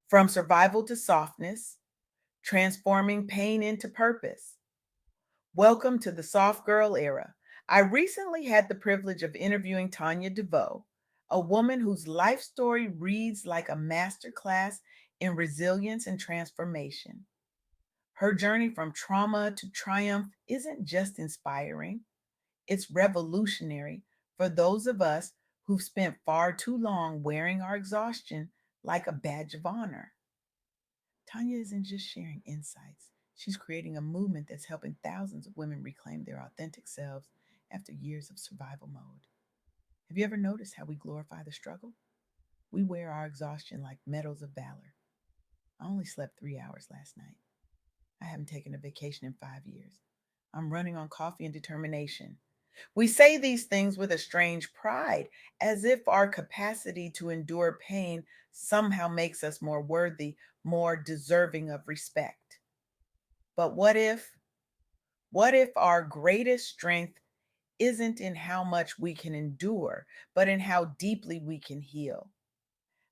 From survival to softness, transforming pain into purpose. Welcome to the soft girl era. I recently had the privilege of interviewing Tanya Devoe, a woman whose life story reads like a masterclass in resilience and transformation. Her journey from trauma to triumph isn't just inspiring, it's revolutionary for those of us who've spent far too long wearing our exhaustion like a badge of honor. Tanya isn't just sharing insights, she's creating a movement that's helping thousands of women reclaim their authentic selves after years of survival mode. Have you ever noticed how we glorify the struggle? We wear our exhaustion like medals of valor. I only slept 3 hours last night. I haven't taken a vacation in 5 years. I'm running on coffee and determination. We say these things with a strange pride, as if our capacity to endure pain somehow makes us more worthy, more deserving of respect. But what if our greatest strength isn't in how much we can endure, but in how deeply we can heal?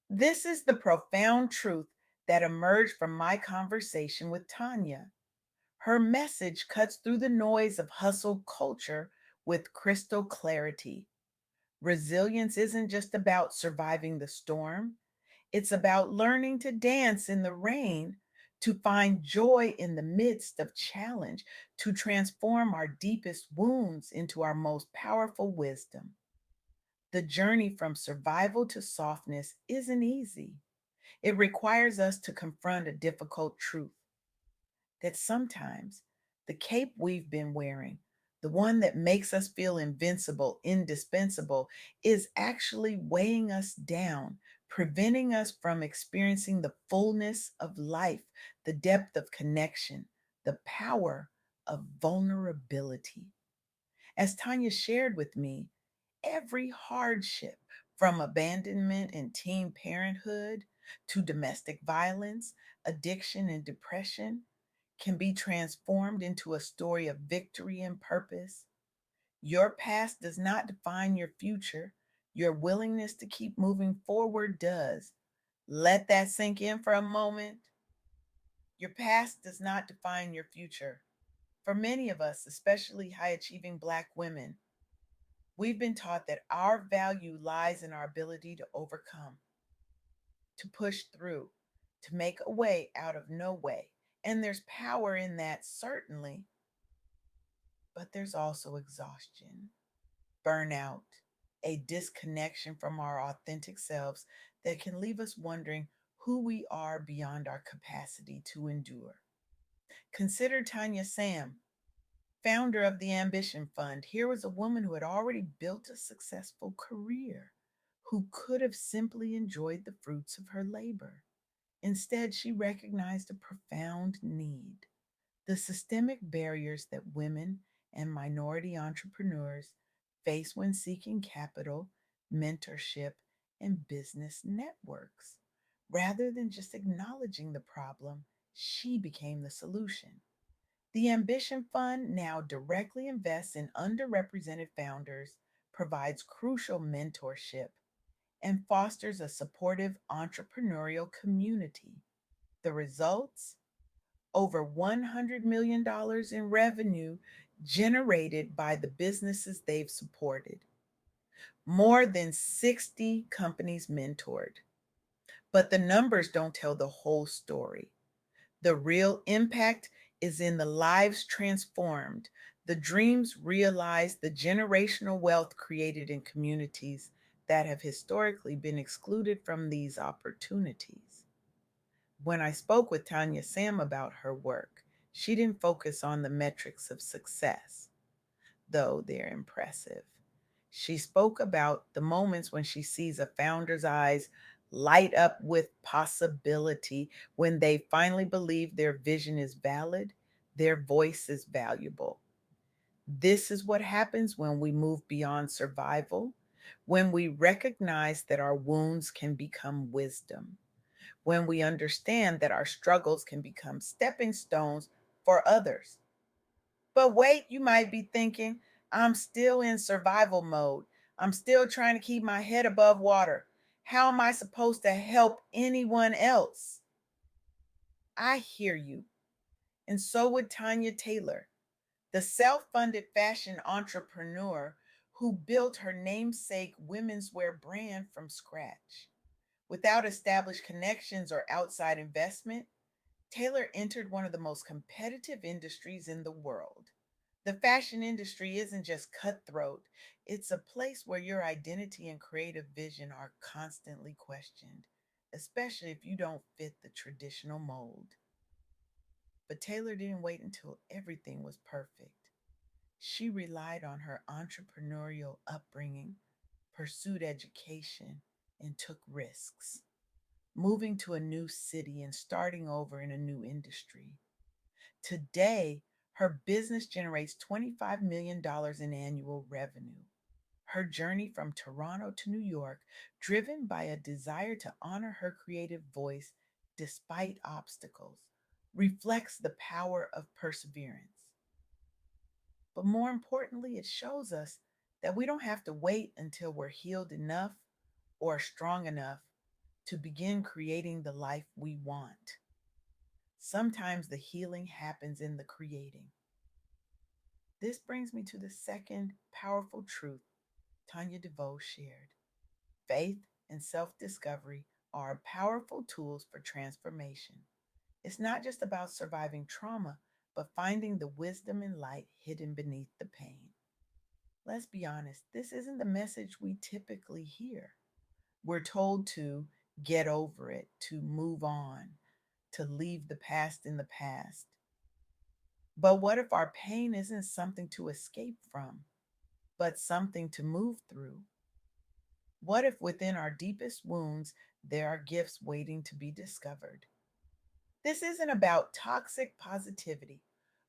This is the profound truth that emerged from my conversation with Tanya. Her message cuts through the noise of hustle culture with crystal clarity. Resilience isn't just about surviving the storm, it's about learning to dance in the rain, to find joy in the midst of challenge, to transform our deepest wounds into our most powerful wisdom. The journey from survival to softness isn't easy. It requires us to confront a difficult truth that sometimes the cape we've been wearing, the one that makes us feel invincible, indispensable, is actually weighing us down, preventing us from experiencing the fullness of life, the depth of connection, the power of vulnerability. As Tanya shared with me, every hardship, from abandonment and teen parenthood to domestic violence, addiction, and depression, can be transformed into a story of victory and purpose. Your past does not define your future. Your willingness to keep moving forward does. Let that sink in for a moment. Your past does not define your future. For many of us, especially high achieving Black women, we've been taught that our value lies in our ability to overcome, to push through, to make a way out of no way. And there's power in that, certainly, but there's also exhaustion, burnout, a disconnection from our authentic selves that can leave us wondering who we are beyond our capacity to endure. Consider Tanya Sam, founder of the Ambition Fund. Here was a woman who had already built a successful career, who could have simply enjoyed the fruits of her labor. Instead, she recognized a profound need: the systemic barriers that women and minority entrepreneurs face when seeking capital, mentorship, and business networks. Rather than just acknowledging the problem, she became the solution. The Ambition Fund now directly invests in underrepresented founders, provides crucial mentorship, and fosters a supportive entrepreneurial community. The results? Over $100 million in revenue generated by the businesses they've supported. More than 60 companies mentored. But the numbers don't tell the whole story. The real impact is in the lives transformed, the dreams realized, the generational wealth created in communities that have historically been excluded from these opportunities. When I spoke with Tanya Sam about her work, she didn't focus on the metrics of success, though they're impressive. She spoke about the moments when she sees a founder's eyes light up with possibility, when they finally believe their vision is valid, their voice is valuable. This is what happens when we move beyond survival, when we recognize that our wounds can become wisdom, when we understand that our struggles can become stepping stones for others. But wait, you might be thinking, I'm still in survival mode. I'm still trying to keep my head above water. How am I supposed to help anyone else? I hear you. And so would Tanya Taylor, the self funded fashion entrepreneur who built her namesake women's wear brand from scratch. Without established connections or outside investment, Taylor entered one of the most competitive industries in the world. The fashion industry isn't just cutthroat, it's a place where your identity and creative vision are constantly questioned, especially if you don't fit the traditional mold. But Taylor didn't wait until everything was perfect. She relied on her entrepreneurial upbringing, pursued education, and took risks, moving to a new city and starting over in a new industry. Today, her business generates $25 million in annual revenue. Her journey from Toronto to New York, driven by a desire to honor her creative voice despite obstacles, reflects the power of perseverance. But more importantly, it shows us that we don't have to wait until we're healed enough or strong enough to begin creating the life we want. Sometimes the healing happens in the creating. This brings me to the second powerful truth Tanya Devoe shared. Faith and self discovery are powerful tools for transformation. It's not just about surviving trauma, but finding the wisdom and light hidden beneath the pain. Let's be honest, this isn't the message we typically hear. We're told to get over it, to move on, to leave the past in the past. But what if our pain isn't something to escape from, but something to move through? What if within our deepest wounds there are gifts waiting to be discovered? This isn't about toxic positivity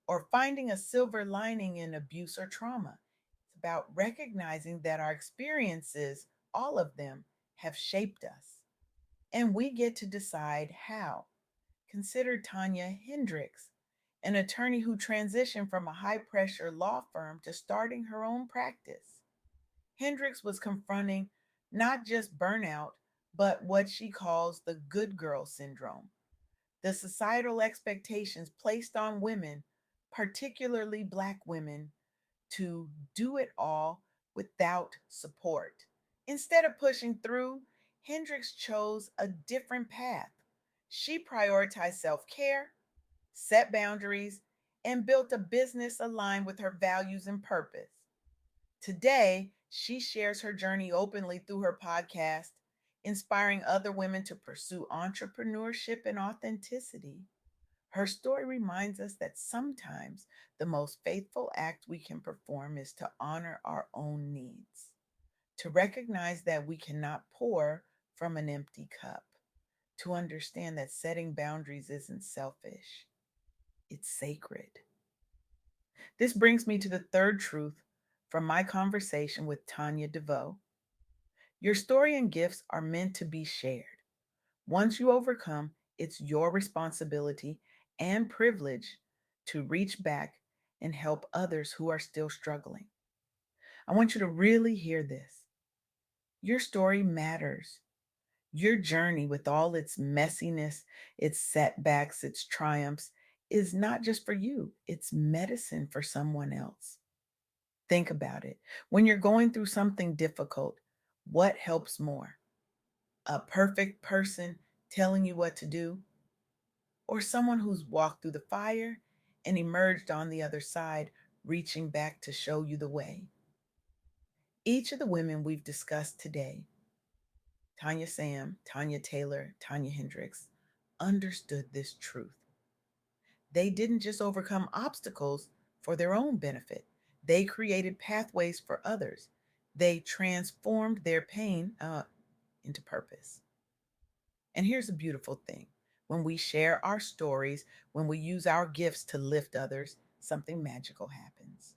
or finding a silver lining in abuse or trauma. It's about recognizing that our experiences, all of them, have shaped us, and we get to decide how. Consider Tanya Hendricks, an attorney who transitioned from a high pressure law firm to starting her own practice. Hendricks was confronting not just burnout, but what she calls the good girl syndrome, the societal expectations placed on women, particularly Black women, to do it all without support. Instead of pushing through, Hendricks chose a different path. She prioritized self care, set boundaries, and built a business aligned with her values and purpose. Today, she shares her journey openly through her podcast, inspiring other women to pursue entrepreneurship and authenticity. Her story reminds us that sometimes the most faithful act we can perform is to honor our own needs, to recognize that we cannot pour from an empty cup, to understand that setting boundaries isn't selfish, it's sacred. This brings me to the third truth from my conversation with Tanya Devoe. Your story and gifts are meant to be shared. Once you overcome, it's your responsibility and privilege to reach back and help others who are still struggling. I want you to really hear this. Your story matters. Your journey, with all its messiness, its setbacks, its triumphs, is not just for you, it's medicine for someone else. Think about it. When you're going through something difficult, what helps more? A perfect person telling you what to do, or someone who's walked through the fire and emerged on the other side, reaching back to show you the way? Each of the women we've discussed today, Tanya Sam, Tanya Taylor, Tanya Hendricks, understood this truth. They didn't just overcome obstacles for their own benefit, they created pathways for others. They transformed their pain into purpose. And here's a beautiful thing: when we share our stories, when we use our gifts to lift others, something magical happens.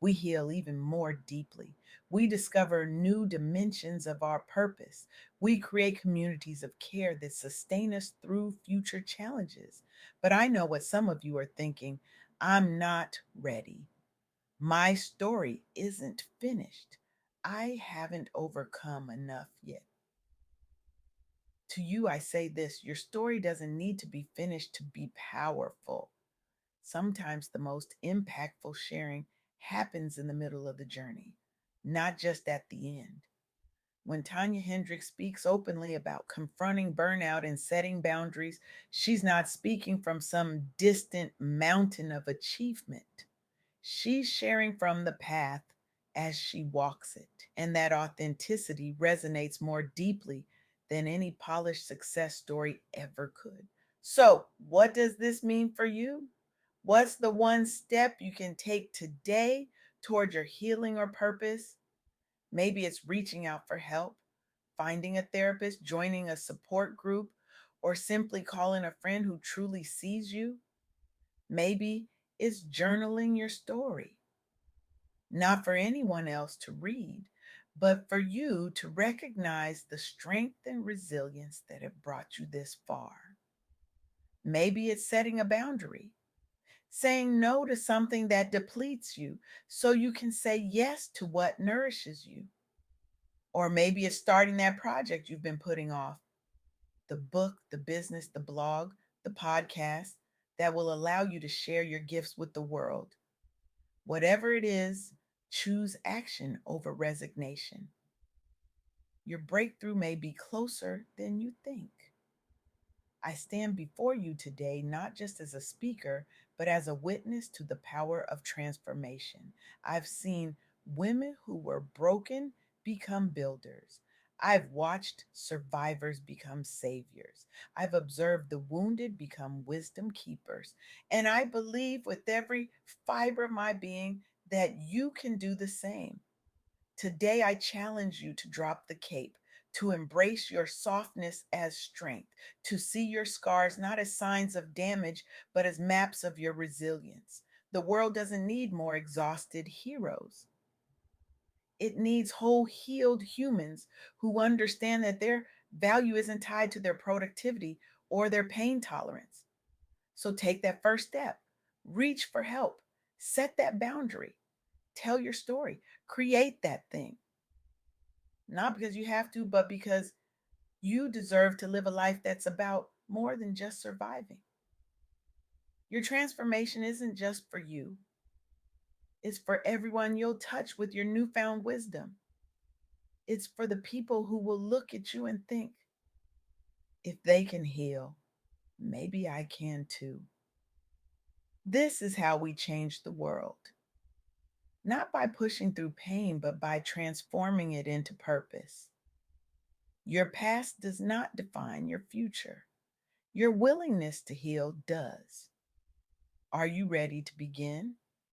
We heal even more deeply. We discover new dimensions of our purpose. We create communities of care that sustain us through future challenges. But I know what some of you are thinking: I'm not ready. My story isn't finished. I haven't overcome enough yet. To you, I say this: your story doesn't need to be finished to be powerful. Sometimes the most impactful sharing happens in the middle of the journey, not just at the end. When Tanya Hendricks speaks openly about confronting burnout and setting boundaries, she's not speaking from some distant mountain of achievement. She's sharing from the path as she walks it. And that authenticity resonates more deeply than any polished success story ever could. So, what does this mean for you? What's the one step you can take today toward your healing or purpose? Maybe it's reaching out for help, finding a therapist, joining a support group, or simply calling a friend who truly sees you. Maybe it's journaling your story, not for anyone else to read, but for you to recognize the strength and resilience that have brought you this far. Maybe it's setting a boundary, saying no to something that depletes you so you can say yes to what nourishes you. Or maybe it's starting that project you've been putting off, the book, the business, the blog, the podcast that will allow you to share your gifts with the world. Whatever it is, choose action over resignation. Your breakthrough may be closer than you think. I stand before you today not just as a speaker, but as a witness to the power of transformation. I've seen women who were broken become builders. I've watched survivors become saviors. I've observed the wounded become wisdom keepers. And I believe with every fiber of my being that you can do the same. Today, I challenge you to drop the cape, to embrace your softness as strength, to see your scars not as signs of damage, but as maps of your resilience. The world doesn't need more exhausted heroes. It needs whole, healed humans who understand that their value isn't tied to their productivity or their pain tolerance. So take that first step, reach for help, set that boundary, tell your story, create that thing. Not because you have to, but because you deserve to live a life that's about more than just surviving. Your transformation isn't just for you, it's for everyone you'll touch with your newfound wisdom. It's for the people who will look at you and think, if they can heal, maybe I can too. This is how we change the world. Not by pushing through pain, but by transforming it into purpose. Your past does not define your future. Your willingness to heal does. Are you ready to begin?